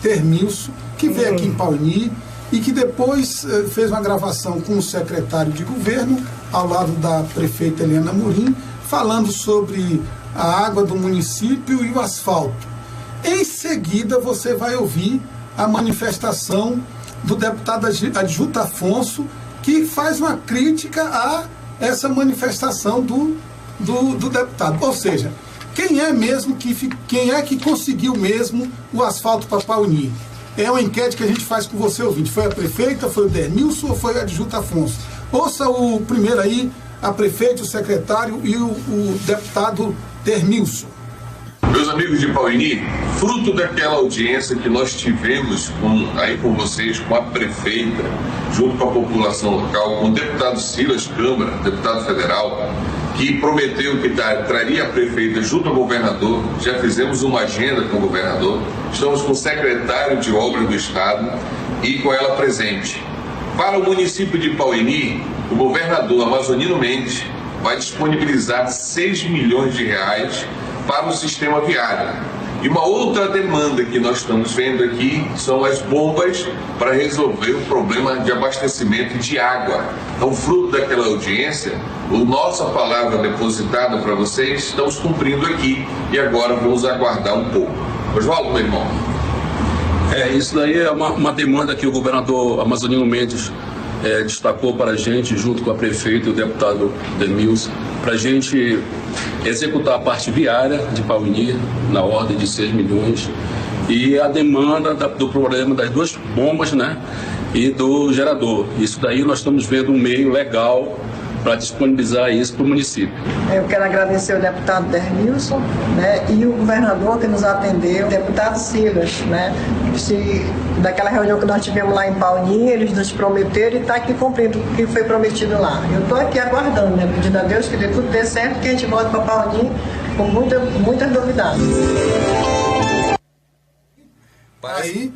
Dermilson, que veio aqui em Pauni, e que depois fez uma gravação com o secretário de governo, ao lado da prefeita Helena Amorim, falando sobre a água do município e o asfalto. Em seguida, você vai ouvir a manifestação do deputado Adjuto Afonso, que faz uma crítica a essa manifestação do deputado. Ou seja, quem é que conseguiu mesmo o asfalto para Pauni? É uma enquete que a gente faz com você, ouvinte. Foi a prefeita, foi o Dermilson ou foi o Adjuto Afonso? Ouça o primeiro aí, a prefeita, o secretário e o deputado Dermilson. Meus amigos de Pauni, fruto daquela audiência que nós tivemos aí com vocês, com a prefeita, junto com a população local, com o deputado Silas Câmara, deputado federal, que prometeu que traria a prefeita junto ao governador. Já fizemos uma agenda com o governador, estamos com o secretário de obras do estado e com ela presente. Para o município de Pauni, o governador Amazonino Mendes vai disponibilizar 6 milhões de reais para o sistema viário. E uma outra demanda que nós estamos vendo aqui são as bombas para resolver o problema de abastecimento de água. Então, fruto daquela audiência, a nossa palavra depositada para vocês, estamos cumprindo aqui e agora vamos aguardar um pouco. Oswaldo, meu irmão, Isso daí é uma demanda que o governador Amazonino Mendes destacou para a gente, junto com a prefeita e o deputado Demilson, para a gente executar a parte viária de Pauini, na ordem de 6 milhões, e a demanda do problema das 2 bombas, né, e do gerador. Isso daí nós estamos vendo um meio legal para disponibilizar isso para o município. Eu quero agradecer ao deputado Dermilson, né, e o governador que nos atendeu, o deputado Silas, né, daquela reunião que nós tivemos lá em Pauini, eles nos prometeram e está aqui cumprindo o que foi prometido lá. Eu estou aqui aguardando, né, pedindo a Deus que tudo dê certo, que a gente volte para Pauini com muitas novidades. Aí,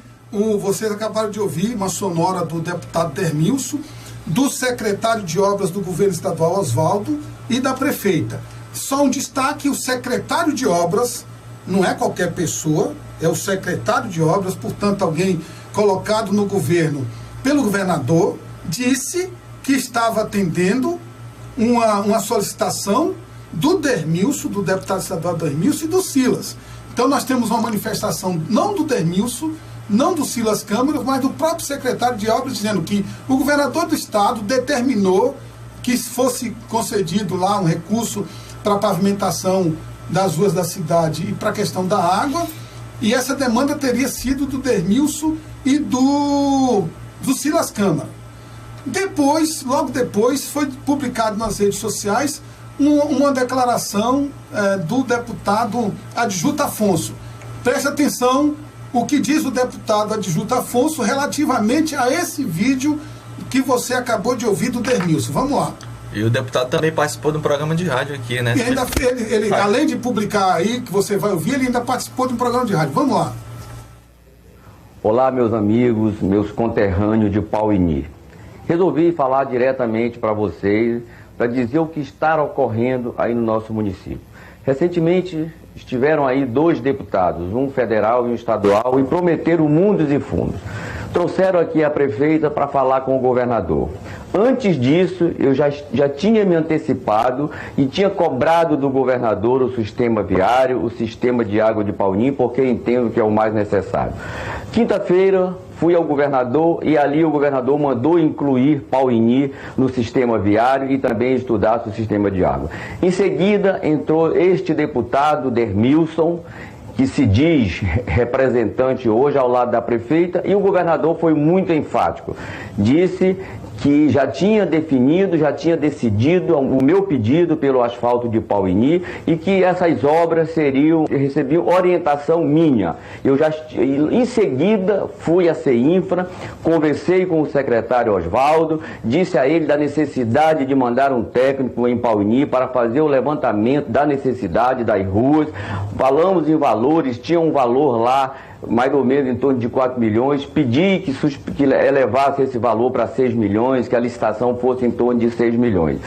vocês acabaram de ouvir uma sonora do deputado Dermilson, do secretário de obras do governo estadual Oswaldo e da prefeita. Só um destaque: o secretário de obras não é qualquer pessoa, é o secretário de obras, portanto alguém colocado no governo pelo governador, disse que estava atendendo uma solicitação do Dermilson, do deputado estadual Dermilson e do Silas. Então nós temos uma manifestação não do Dermilson, não do Silas Câmara, mas do próprio secretário de obras, dizendo que o governador do estado determinou que fosse concedido lá um recurso para a pavimentação das ruas da cidade e para a questão da água, e essa demanda teria sido do Dermilson e do Silas Câmara. Depois, logo depois, foi publicado nas redes sociais uma declaração do deputado Adjuto Afonso. Preste atenção o que diz o deputado Adjuto Afonso relativamente a esse vídeo que você acabou de ouvir do Dermilson. Vamos lá. E o deputado também participou de um programa de rádio aqui, né? E ainda ele além de publicar aí, que você vai ouvir, ele ainda participou de um programa de rádio. Vamos lá. Olá, meus amigos, meus conterrâneos de Pauini. Resolvi falar diretamente para vocês, para dizer o que está ocorrendo aí no nosso município. Recentemente estiveram aí 2 deputados, um federal e um estadual, e prometeram mundos e fundos. Trouxeram aqui a prefeita para falar com o governador. Antes disso, eu já tinha me antecipado e tinha cobrado do governador o sistema viário, o sistema de água de Pauini, porque entendo que é o mais necessário. Quinta-feira, fui ao governador e ali o governador mandou incluir Pauini no sistema viário e também estudar o sistema de água. Em seguida, entrou este deputado Dermilson, que se diz representante hoje ao lado da prefeita, e o governador foi muito enfático. Disse que já tinha definido, já tinha decidido o meu pedido pelo asfalto de Pauini e que essas obras recebiam orientação minha. Em seguida, fui à CEINFRA, conversei com o secretário Oswaldo, disse a ele da necessidade de mandar um técnico em Pauini para fazer o levantamento da necessidade das ruas. Falamos em valores, tinha um valor lá mais ou menos em torno de 4 milhões, pedi que elevasse esse valor para 6 milhões, que a licitação fosse em torno de 6 milhões.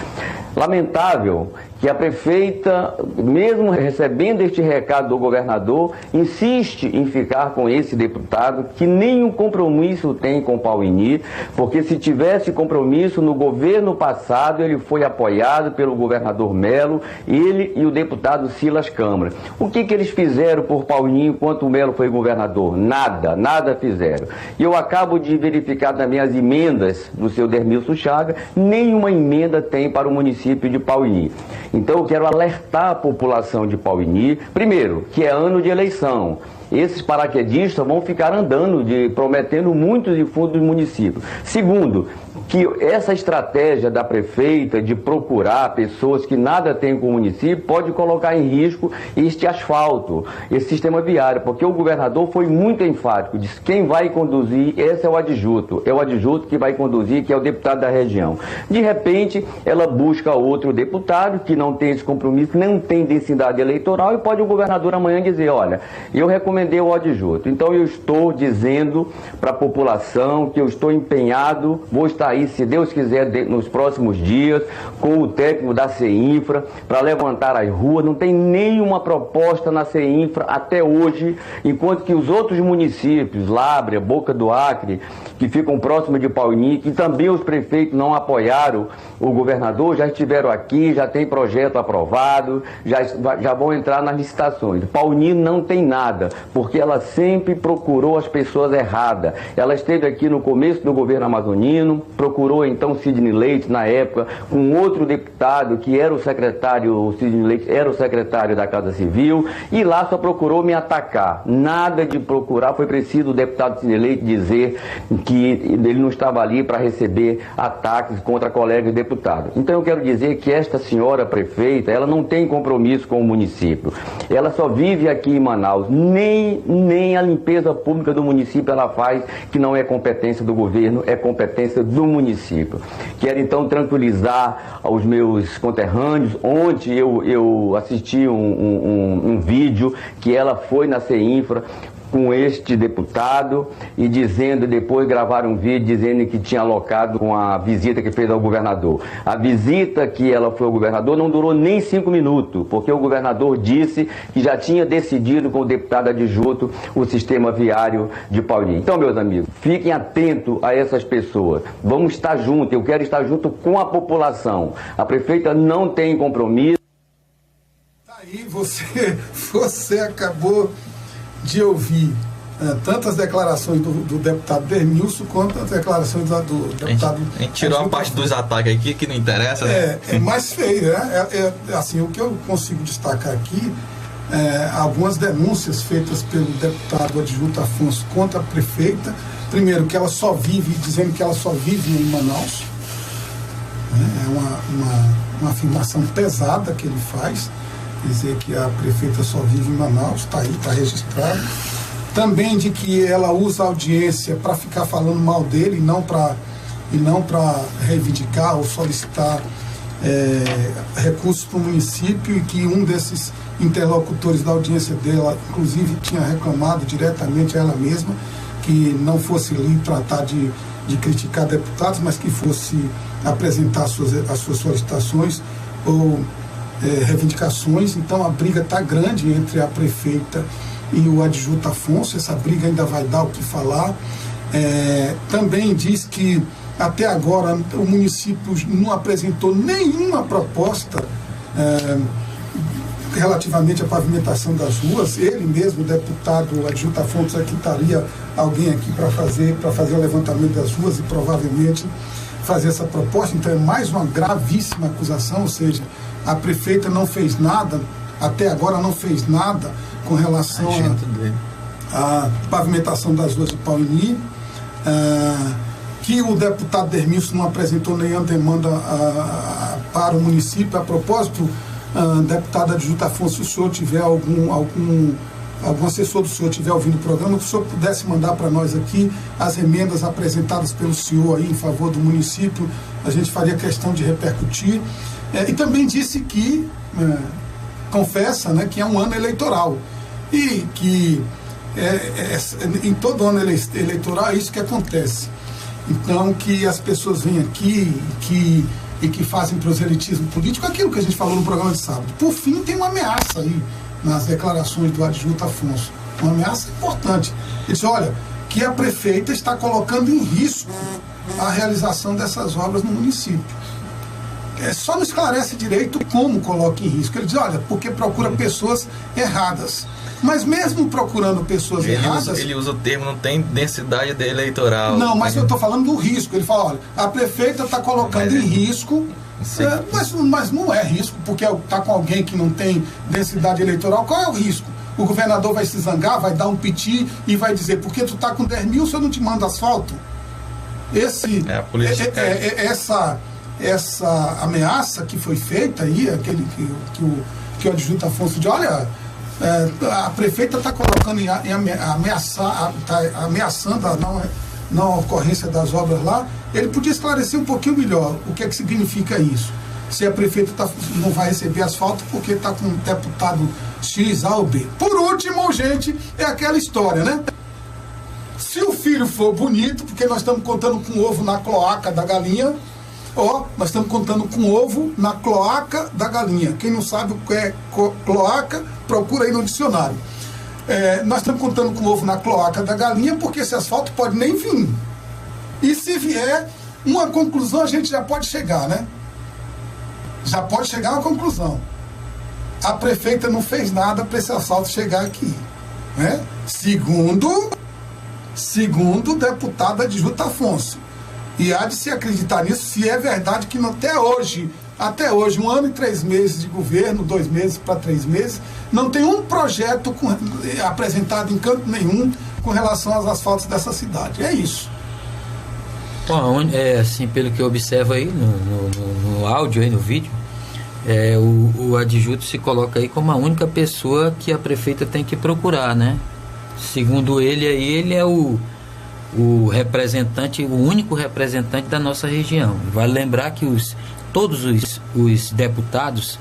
Lamentável que a prefeita, mesmo recebendo este recado do governador, insiste em ficar com esse deputado que nenhum compromisso tem com Pauini, porque se tivesse compromisso no governo passado, ele foi apoiado pelo governador Melo, ele e o deputado Silas Câmara. O que eles fizeram por Pauini enquanto o Melo foi governador? Nada fizeram. E eu acabo de verificar também as emendas do seu Dermilson Chaga, nenhuma emenda tem para o município de Pauini. Então eu quero alertar a população de Pauini, primeiro, que é ano de eleição. Esses paraquedistas vão ficar andando, prometendo muitos e fundos do município. Segundo, que essa estratégia da prefeita de procurar pessoas que nada têm com o município pode colocar em risco este asfalto, esse sistema viário, porque o governador foi muito enfático, disse quem vai conduzir, esse é o adjuto que vai conduzir, que é o deputado da região. De repente, ela busca outro deputado que não tem esse compromisso, não tem densidade eleitoral, e pode o governador amanhã dizer, olha, eu recomendei o adjuto. Então eu estou dizendo para a população que eu estou empenhado, vou estar aí aí, se Deus quiser, nos próximos dias, com o técnico da CEINFRA, para levantar as ruas. Não tem nenhuma proposta na CEINFRA até hoje, enquanto que os outros municípios, Lábrea, Boca do Acre, que ficam próximos de Pauini, que também os prefeitos não apoiaram o governador, já estiveram aqui, já tem projeto aprovado, já vão entrar nas licitações. Pauini não tem nada, porque ela sempre procurou as pessoas erradas. Ela esteve aqui no começo do governo amazonino, procurou então Sidney Leite, na época, com outro deputado que era o secretário, o Sidney Leite era o secretário da Casa Civil, e lá só procurou me atacar. Nada de procurar, foi preciso o deputado Sidney Leite dizer que ele não estava ali para receber ataques contra colegas deputados. Então eu quero dizer que esta senhora prefeita, ela não tem compromisso com o município. Ela só vive aqui em Manaus. Nem a limpeza pública do município ela faz, que não é competência do governo, é competência do município. Quero então tranquilizar os meus conterrâneos. Ontem eu assisti um vídeo que ela foi na CEINFRA com este deputado e dizendo, depois gravaram um vídeo dizendo que tinha alocado com a visita que fez ao governador. A visita que ela foi ao governador não durou nem 5 minutos, porque o governador disse que já tinha decidido com o deputado adjunto o sistema viário de Paulinho. Então, meus amigos, fiquem atentos a essas pessoas. Vamos estar juntos, eu quero estar junto com a população. A prefeita não tem compromisso. Aí você acabou de ouvir tantas declarações do deputado Dermilson quanto as declarações do deputado... A gente tirou a parte dos ataques aqui, que não interessa, né? É mais feio, né? Assim, o que eu consigo destacar aqui algumas denúncias feitas pelo deputado adjunto Afonso contra a prefeita. Primeiro, que ela só vive, dizendo que ela só vive em Manaus. É uma afirmação pesada que ele faz, dizer que a prefeita só vive em Manaus, está aí, está registrado. Também de que ela usa a audiência para ficar falando mal dele e não para reivindicar ou solicitar recursos para o município, e que um desses interlocutores da audiência dela, inclusive, tinha reclamado diretamente a ela mesma que não fosse ali tratar de criticar deputados, mas que fosse apresentar as suas solicitações ou reivindicações. Então a briga está grande entre a prefeita e o adjunto Afonso. Essa briga ainda vai dar o que falar. Também diz que até agora o município não apresentou nenhuma proposta relativamente à pavimentação das ruas. Ele mesmo, o deputado adjunto Afonso, aqui estaria alguém aqui para fazer o levantamento das ruas e provavelmente fazer essa proposta. Então é mais uma gravíssima acusação, ou seja, a prefeita não fez nada, até agora não fez nada com relação à pavimentação das ruas de Pauini, que o deputado Dermilson não apresentou nenhuma demanda para o município. A propósito, deputado adjunto Afonso, se o senhor tiver algum assessor do senhor estiver ouvindo o programa, que o senhor pudesse mandar para nós aqui as emendas apresentadas pelo senhor aí em favor do município, a gente faria questão de repercutir. E também disse que, confessa, né, que é um ano eleitoral e que em todo ano eleitoral é isso que acontece. Então, que as pessoas vêm aqui e que fazem proselitismo político, aquilo que a gente falou no programa de sábado. Por fim, tem uma ameaça aí nas declarações do adjunto Afonso, uma ameaça importante. Ele diz, olha, que a prefeita está colocando em risco a realização dessas obras no município. Só não esclarece direito como coloca em risco. Ele diz, olha, porque procura pessoas erradas. Mas mesmo procurando pessoas erradas... Ele usa o termo, não tem densidade eleitoral. Não, mas eu estou falando do risco. Ele fala, olha, a prefeita está colocando em risco... Mas não é risco, porque está com alguém que não tem densidade eleitoral. Qual é o risco? O governador vai se zangar, vai dar um piti e vai dizer, porque tu está com 10 mil, se eu não te mando asfalto? Essa ameaça que foi feita aí, aquele que o adjunto Afonso diz, olha, a prefeita está colocando ameaçando a não ocorrência das obras lá. Ele podia esclarecer um pouquinho melhor o que é que significa isso. Se a prefeita não vai receber asfalto porque está com um deputado X, A ou B. Por último, gente, é aquela história, né? Se o filho for bonito, porque nós estamos contando com ovo na cloaca da galinha, nós estamos contando com ovo na cloaca da galinha. Quem não sabe o que é cloaca, procura aí no dicionário. Nós estamos contando com ovo na cloaca da galinha, porque esse asfalto pode nem vir. E se vier, uma conclusão a gente já pode chegar, né? Já pode chegar a uma conclusão. A prefeita não fez nada para esse asfalto chegar aqui, né? Segundo o deputado Adjuto Afonso. E há de se acreditar nisso, se é verdade que até hoje, 1 ano e 3 meses de governo, 2 meses para 3 meses, não tem um projeto apresentado em canto nenhum com relação aos asfaltos dessa cidade. É isso. Bom, assim, pelo que eu observo aí no áudio, aí no vídeo, o adjunto se coloca aí como a única pessoa que a prefeita tem que procurar, né? Segundo ele aí, ele é o representante, o único representante da nossa região. Vale lembrar que todos os deputados,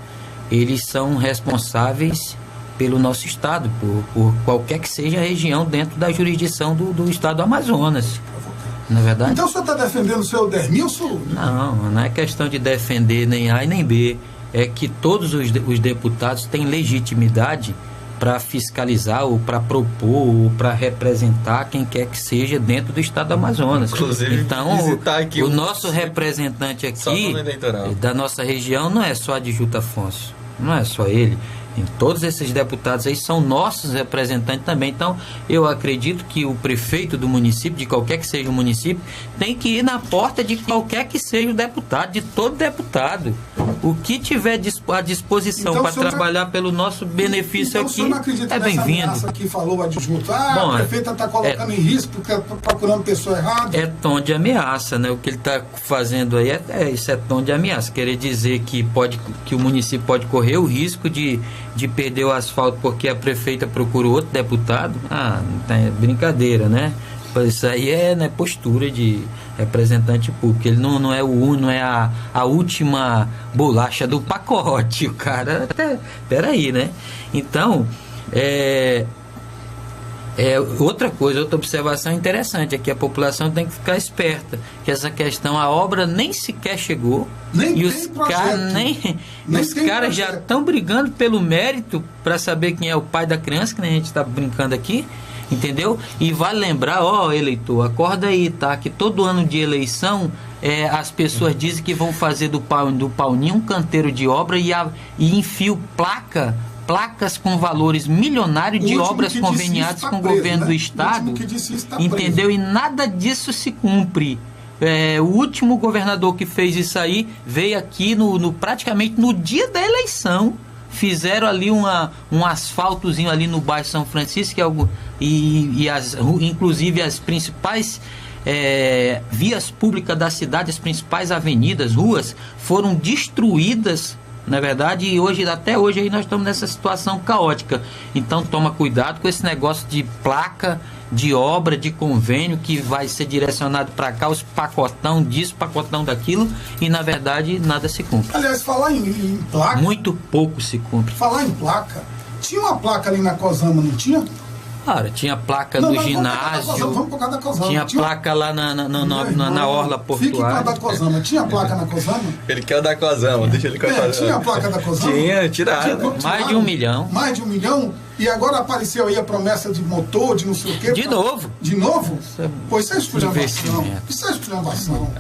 eles são responsáveis pelo nosso estado, por qualquer que seja a região dentro da jurisdição do estado do Amazonas. Não é verdade? Então o senhor está defendendo o seu Dermilson? Não é questão de defender nem A e nem B. É que todos os deputados têm legitimidade para fiscalizar ou para propor ou para representar quem quer que seja dentro do estado do Amazonas. Inclusive, então o nosso representante aqui da nossa região não é só Adjuto Afonso, não é só ele. E todos esses deputados aí são nossos representantes também. Então eu acredito que o prefeito do município, de qualquer que seja o município, tem que ir na porta de qualquer que seja o deputado, de todo deputado. O que tiver à disposição então, para trabalhar pelo nosso benefício aqui é bem-vindo. Que falou o adjunto. A prefeita está colocando em risco porque está procurando pessoa errada. É tom de ameaça, né? O que ele está fazendo aí isso é tom de ameaça. Querer dizer que o município pode correr o risco de perder o asfalto porque a prefeita procura outro deputado. É brincadeira, né? Isso aí é postura de representante público. Ele não é não é a última bolacha do pacote. O cara, peraí, né? Então, outra observação interessante é que a população tem que ficar esperta, que essa questão, a obra nem sequer chegou, e os caras já estão brigando pelo mérito para saber quem é o pai da criança, que nem a gente está brincando aqui, entendeu? E vale lembrar, eleitor, acorda aí, tá? Que todo ano de eleição as pessoas dizem que vão fazer do Paulinho um canteiro de obra e enfiam placas com valores milionários de obras conveniadas com o governo do estado, entendeu? E nada disso se cumpre. O último governador que fez isso aí veio aqui praticamente no dia da eleição. Fizeram ali um asfaltozinho ali no bairro São Francisco, inclusive as principais vias públicas da cidade, as principais avenidas, ruas, foram destruídas, na verdade, e até hoje aí nós estamos nessa situação caótica. Então toma cuidado com esse negócio de placa, de obra, de convênio que vai ser direcionado para cá, os pacotão disso, pacotão daquilo, e na verdade nada se cumpre. Aliás, falar em placa... Muito pouco se cumpre. Falar em placa, tinha uma placa ali na Cosama, não tinha? Claro, tinha placa no ginásio, tinha placa lá na orla portuária. Fique para da Cosama. Tinha placa na Cosama? Ele quer o da Cosama, deixa ele contar. Tinha a placa da Cosama? Tiraram. Mais de 1 milhão. Mais de 1 milhão? E agora apareceu aí a promessa de motor, de não sei o quê. De novo. De novo? Pois isso é esculhambação. Isso é esculhambação.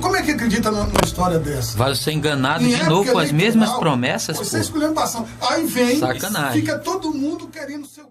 Como é que acredita numa história dessa? Vai ser enganado de novo com as mesmas promessas. Pois isso é esculhambação. Aí vem, sacanagem. Fica todo mundo querendo ser...